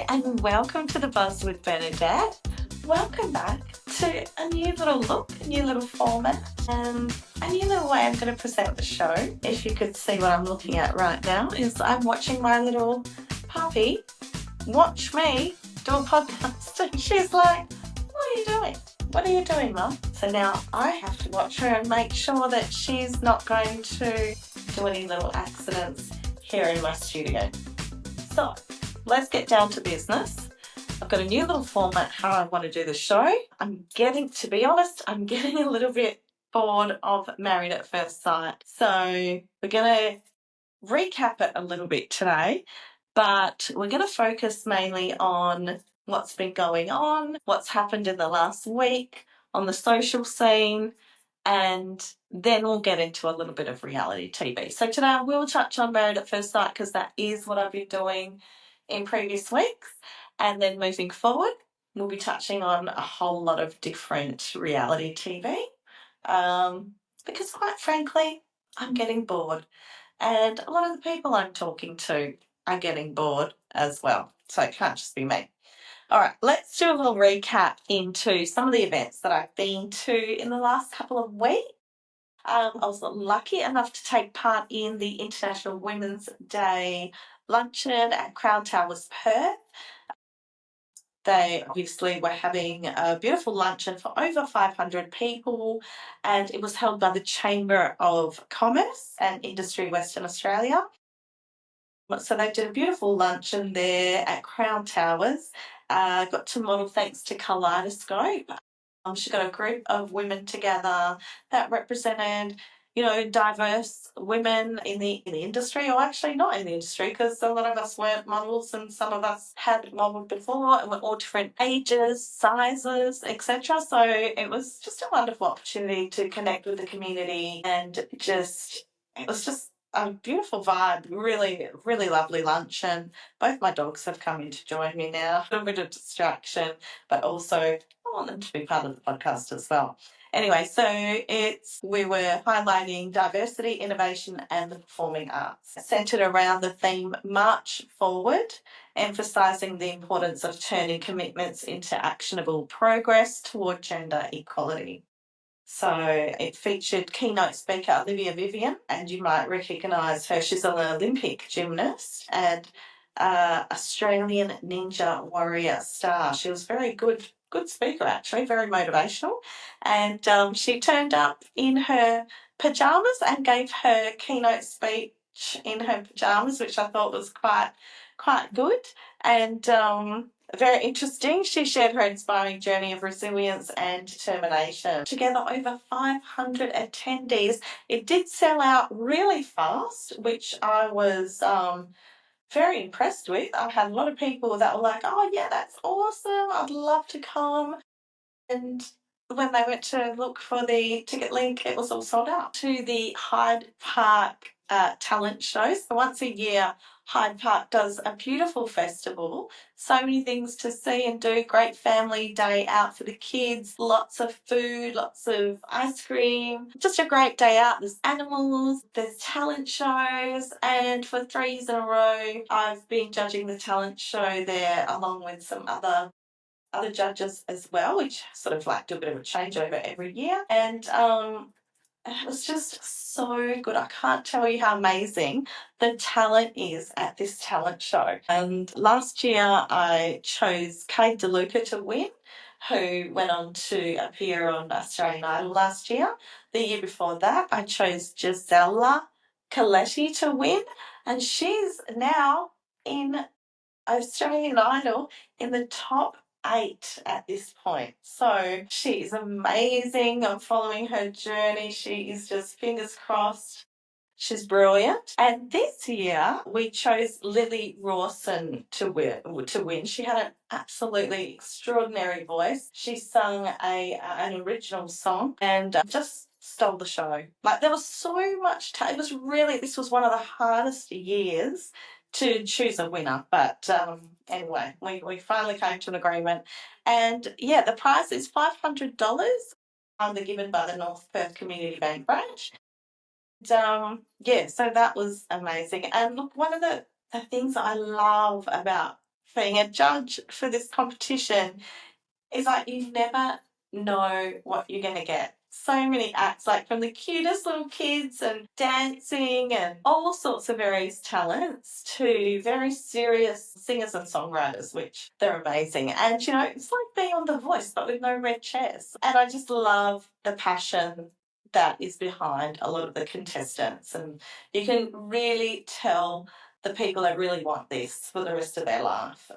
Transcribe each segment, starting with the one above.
and welcome to The Buzz with Bernadette. Welcome back to a new little look, a new little format, and a new little way I'm going to present the show. If you could see what I'm looking at right now, is I'm watching my little puppy watch me do a podcast, and she's like, "What are you doing? What are you doing, Mum?" So now I have to watch her and make sure that she's not going to do any little accidents here in my studio. So let's get down to business. I've got a new little format how I want to do the show. To be honest, I'm getting a little bit bored of Married at First Sight. So we're going to recap it a little bit today, but we're going to focus mainly on what's been going on, what's happened in the last week on the social scene, and then we'll get into a little bit of reality TV. So today I will touch on Married at First Sight because that is what I've been doing in previous weeks. And then moving forward, we'll be touching on a whole lot of different reality TV because quite frankly, I'm getting bored. And a lot of the people I'm talking to are getting bored as well. So it can't just be me. All right, let's do a little recap into some of the events that I've been to in the last couple of weeks. I was lucky enough to take part in the International Women's Day luncheon at Crown Towers, Perth. They obviously were having a beautiful luncheon for over 500 people, and it was held by the Chamber of Commerce and Industry Western Australia. So they did a beautiful luncheon there at Crown Towers. Got to model thanks to Kaleidoscope. She got a group of women together that represented, diverse women in the industry, or actually not in the industry, because a lot of us weren't models and some of us had modelled before and were all different ages, sizes, etc. So it was just a wonderful opportunity to connect with the community, and it was just a beautiful vibe, really, really lovely lunch. And both my dogs have come in to join me now. A bit of distraction, but also I want them to be part of the podcast as well. Anyway, so we were highlighting diversity, innovation, and the performing arts, centred around the theme March Forward, emphasising the importance of turning commitments into actionable progress toward gender equality. So it featured keynote speaker Olivia Vivian, and you might recognise her. She's an Olympic gymnast and Australian Ninja Warrior star. She was very good speaker, actually, very motivational. And she turned up in her pyjamas and gave her keynote speech in her pyjamas, which I thought was quite good. And very interesting. She shared her inspiring journey of resilience and determination. Together, over 500 attendees. It did sell out really fast, which I was very impressed with. I had a lot of people that were like, "Oh yeah, that's awesome. I'd love to come." And when they went to look for the ticket link, it was all sold out. To the Hyde Park Talent Show. So once a year, Hyde Park does a beautiful festival. So many things to see and do. Great family day out for the kids. Lots of food, lots of ice cream. Just a great day out. There's animals, there's talent shows. And for 3 years in a row, I've been judging the talent show there along with some other judges as well, which sort of like do a bit of a changeover every year. And it was just so good. I can't tell you how amazing the talent is at this talent show. And last year I chose Kate DeLuca to win, who went on to appear on Australian Idol last year. The year before that I chose Gisela Coletti to win, and she's now in Australian Idol in the top 8 at this point. So she is amazing. I'm following her journey. She is just fingers crossed. She's brilliant. And this year we chose Lily Rawson to win. She had an absolutely extraordinary voice. She sung an original song and just stole the show. Like, there was so much this was one of the hardest years to choose a winner, but anyway, we finally came to an agreement. And yeah, the prize is $500. They're given by the North Perth Community Bank branch. Yeah, so that was amazing. And look, one of the things that I love about being a judge for this competition is like you never know what you're going to get. So many acts, like from the cutest little kids and dancing and all sorts of various talents to very serious singers and songwriters, which they're amazing. And, you know, it's like being on The Voice, but with no red chairs. And I just love the passion that is behind a lot of the contestants. And you can really tell the people that really want this for the rest of their life.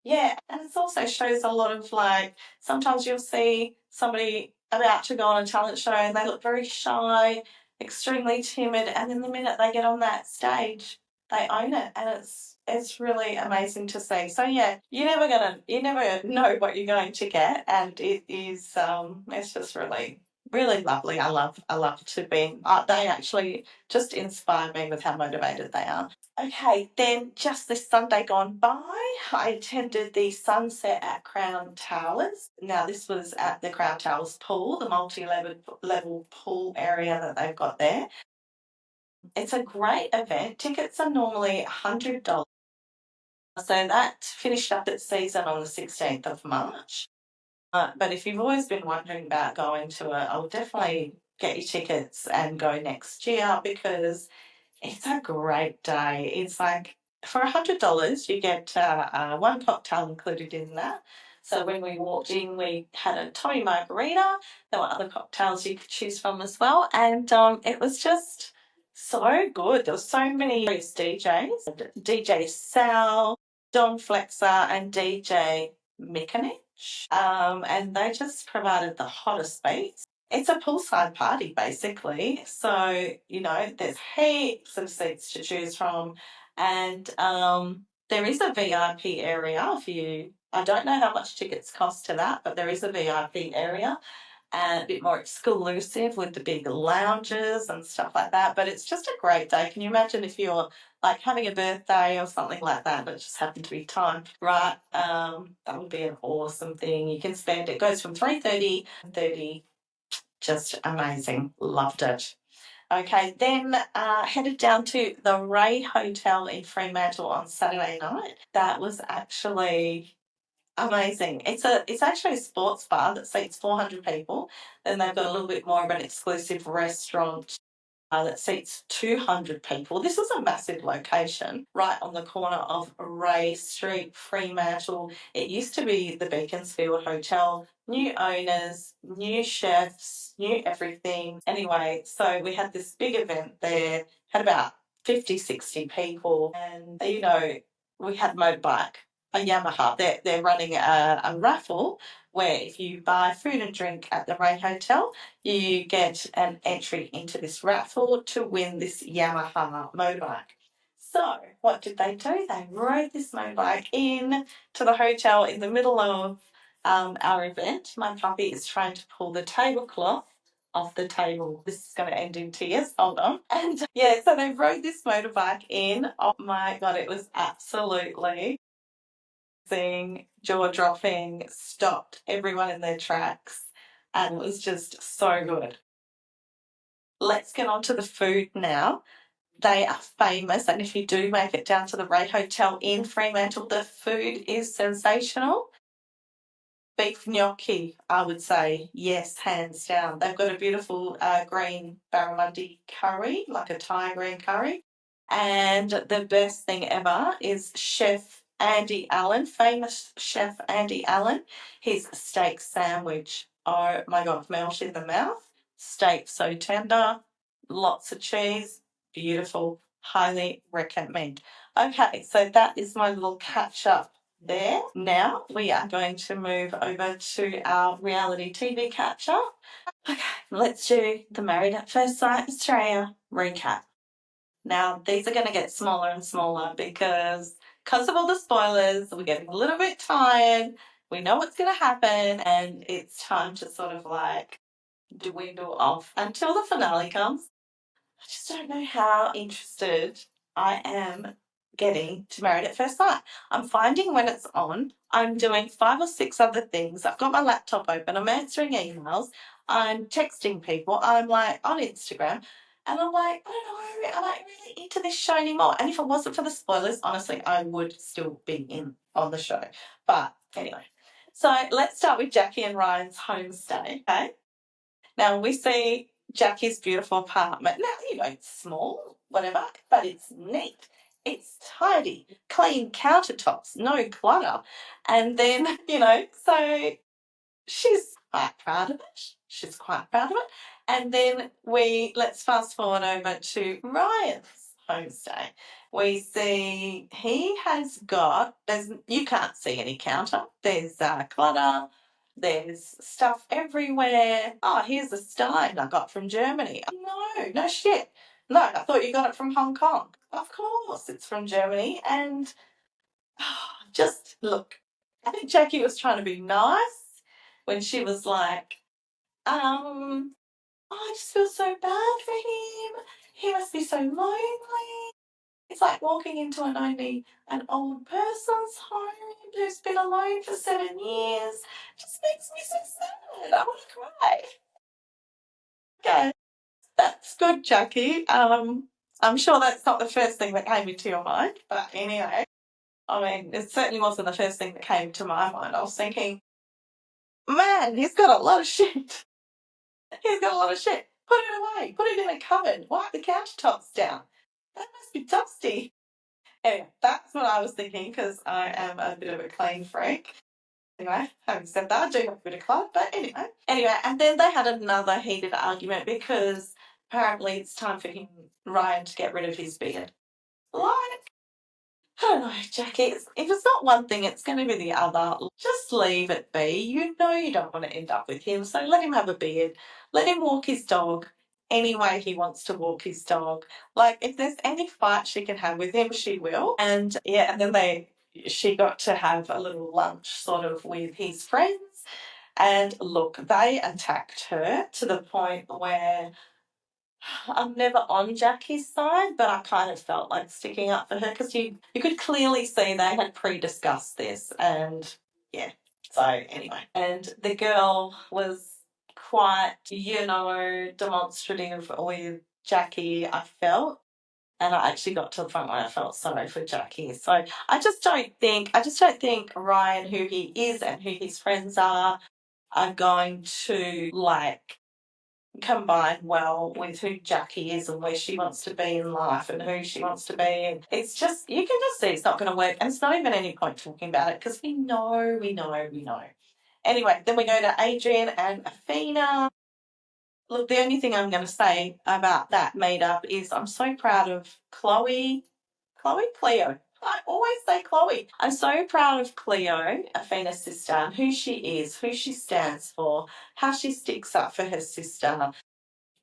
Yeah, and it also shows a lot of like sometimes you'll see somebody about to go on a talent show and they look very shy, extremely timid, and then the minute they get on that stage, they own it, and it's really amazing to see. So yeah, you never know what you're going to get, and it is it's just really lovely. I love to be. They actually just inspire me with how motivated they are. Okay, then just this Sunday gone by, I attended the sunset at Crown Towers. Now, this was at the Crown Towers pool, the multi-level pool area that they've got there. It's a great event. Tickets are normally $100. So that finished up its season on the 16th of March. But if you've always been wondering about going to it, I'll definitely get your tickets and go next year because it's a great day. It's like for $100, you get one cocktail included in that. So when we walked in, we had a Tommy Margarita. There were other cocktails you could choose from as well, and it was just so good. There were so many DJs: DJ Sal, Don Flexer, and DJ Mikanich, and they just provided the hottest beats. It's a poolside party, basically. So, you know, there's heaps of seats to choose from. And there is a VIP area if you, I don't know how much tickets cost to that, but there is a VIP area and a bit more exclusive with the big lounges and stuff like that. But it's just a great day. Can you imagine if you're like having a birthday or something like that, but it just happened to be timed right? That would be an awesome thing. You can spend, it goes from 3:30 to 30. Just amazing. Loved it. Okay, then headed down to the Ray Hotel in Fremantle on Saturday night. That was actually amazing. It's actually a sports bar that seats 400 people. Then they've got a little bit more of an exclusive restaurant that seats 200 people. This is a massive location right on the corner of Ray Street, Fremantle. It used to be the Beaconsfield Hotel. New owners, new chefs, new everything. Anyway, so we had this big event there, had about 50, 60 people, and you know, we had motorbike, a Yamaha. They're running a raffle where if you buy food and drink at the Ray Hotel, you get an entry into this raffle to win this Yamaha motorbike. So what did they do? They rode this motorbike in to the hotel in the middle of our event. My puppy is trying to pull the tablecloth off the table. This is going to end in tears. Hold on. And yeah, so they rode this motorbike in. Oh my God, it was absolutely jaw dropping, stopped everyone in their tracks, and it was just so good. Let's get on to the food now. They are famous, and if you do make it down to the Ray Hotel in Fremantle, the food is sensational. Beef gnocchi, I would say, yes, hands down. They've got a beautiful green barramundi curry, like a Thai green curry. And the best thing ever is Chef Andy Allen, famous Chef Andy Allen, his steak sandwich. Oh my God, melt in the mouth. Steak so tender, lots of cheese, beautiful, highly recommend. Okay, so that is my little catch up there. Now we are going to move over to our reality TV catch up. Okay, let's do the Married at First Sight Australia recap. Now, these are going to get smaller and smaller because of all the spoilers, we're getting a little bit tired. We know what's going to happen, and it's time to sort of like dwindle off until the finale comes. I just don't know how interested I am getting to Married at First Sight. I'm finding when it's on, I'm doing 5 or 6 other things. I've got my laptop open, I'm answering emails, I'm texting people, I'm like on Instagram. And I'm like, I don't know, am I really into this show anymore? And if it wasn't for the spoilers, honestly, I would still be in on the show. But anyway, so let's start with Jackie and Ryan's homestay. Okay. Now we see Jackie's beautiful apartment. Now, it's small, whatever, but it's neat. It's tidy, clean countertops, no clutter. And then, so she's quite proud of it. She's quite proud of it. And then let's fast forward over to Ryan's homestay. We see he has you can't see any counter. There's clutter. There's stuff everywhere. Oh, here's a stein I got from Germany. Oh, no shit. No, I thought you got it from Hong Kong. Of course, it's from Germany. And just look, I think Jackie was trying to be nice when she was like, I just feel so bad for him. He must be so lonely. It's like walking into an old person's home who's been alone for 7 years. Just makes me so sad. I want to cry. Okay, that's good, Jackie. I'm sure that's not the first thing that came into your mind, but anyway, I mean, it certainly wasn't the first thing that came to my mind. I was thinking, man, he's got a lot of shit. He's got a lot of shit. Put it away. Put it in a cupboard. Wipe the countertops down. That must be dusty. Anyway, that's what I was thinking because I am a bit of a clean freak. Anyway, having said that, I do have a bit of club, but anyway. Anyway, and then they had another heated argument because apparently it's time for Ryan, to get rid of his beard. Like, I don't know, Jackie. If it's not one thing, it's going to be the other. Just leave it be. You know you don't want to end up with him, so let him have a beard. Let him walk his dog any way he wants to walk his dog. Like, if there's any fight she can have with him, she will. And yeah, and then she got to have a little lunch sort of with his friends. And look, they attacked her to the point where I'm never on Jackie's side, but I kind of felt like sticking up for her because you could clearly see they had pre-discussed this, and yeah. So anyway, and the girl was quite, demonstrative with Jackie, I felt. And I actually got to the point where I felt sorry for Jackie. So I just don't think Ryan, who he is and who his friends are going to like combine well with who Jackie is and where she wants to be in life and who she wants to be. And it's just, you can just see it's not going to work. And it's not even any point talking about it because we know. Anyway, then we go to Adrian and Athena. Look, the only thing I'm going to say about that meetup is I'm so proud of Cleo. I always say Chloe. I'm so proud of Cleo, Athena's sister, and who she is, who she stands for, how she sticks up for her sister,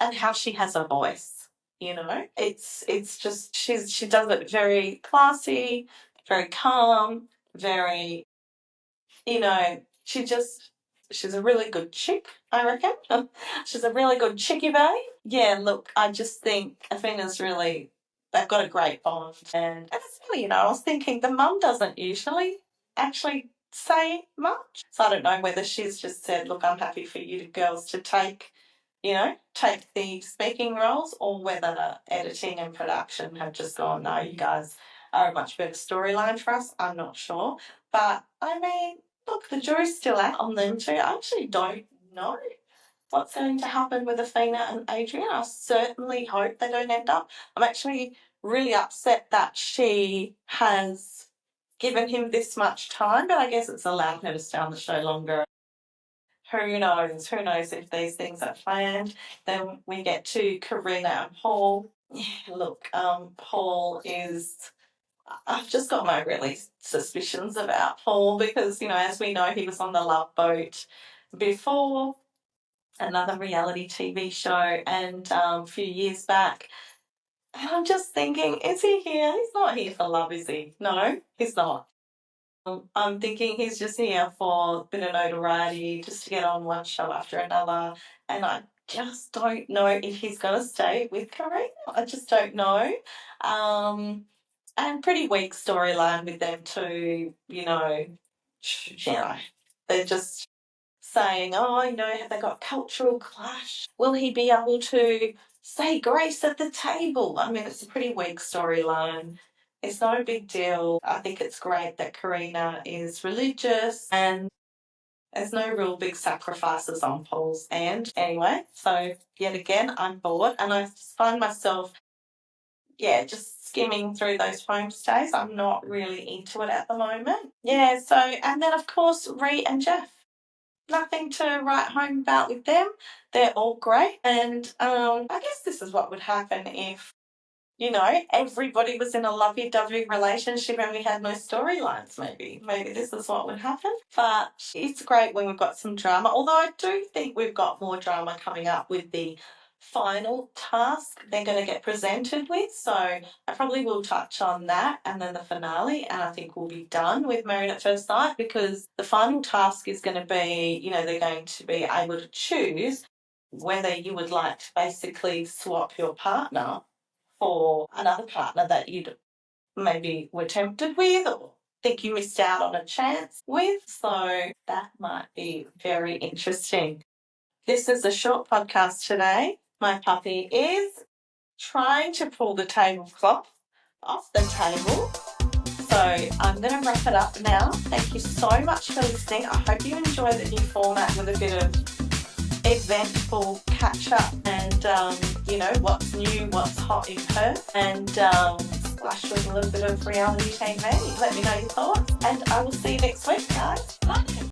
and how she has a voice. It's just she does it very classy, very calm, very she's a really good chick, I reckon. She's a really good chickie bae. Yeah, look, I just think Athena's really, they've got a great bond. And it's funny, I was thinking the mum doesn't usually actually say much. So I don't know whether she's just said, look, I'm happy for you girls to take the speaking roles, or whether editing and production have just gone, no, you guys are a much better storyline for us. I'm not sure. But I mean, look, the jury's still out on them too. I actually don't know what's going to happen with Athena and Adrian. I certainly hope they don't end up. I'm actually really upset that she has given him this much time, but I guess it's allowed her to stay on the show longer. Who knows? Who knows if these things are planned? Then we get to Karina and Paul. Yeah, look, Paul is. I've just got my really suspicions about Paul because, as we know, he was on the Love Boat before, another reality TV show, and a few years back. And I'm just thinking, is he here? He's not here for love, is he? No, he's not. I'm thinking he's just here for a bit of notoriety, just to get on one show after another. And I just don't know if he's going to stay with Karina. I just don't know. And pretty weak storyline with them too, they're just saying, have they got cultural clash? Will he be able to say grace at the table. I mean, it's a pretty weak storyline. It's not a big deal. I think it's great that Karina is religious and there's no real big sacrifices on Paul's end anyway. So, yet again, I'm bored and I just find myself, yeah, just skimming through those homestays. I'm not really into it at the moment. Yeah, so, and then of course, Ree and Jeff. Nothing to write home about with them. They're all great. And I guess this is what would happen if, everybody was in a lovey-dovey relationship and we had no storylines, maybe. Maybe this is what would happen. But it's great when we've got some drama, although I do think we've got more drama coming up with the final task they're going to get presented with. So I probably will touch on that and then the finale, and I think we'll be done with Married at First Sight, because the final task is going to be, they're going to be able to choose whether you would like to basically swap your partner for another partner that you'd maybe were tempted with or think you missed out on a chance with. So that might be very interesting. This is a short podcast today. My puppy is trying to pull the tablecloth off the table. So I'm going to wrap it up now. Thank you so much for listening. I hope you enjoy the new format with a bit of eventful catch up and what's new, what's hot in Perth, and splash with a little bit of reality TV. Let me know your thoughts and I will see you next week, guys. Bye.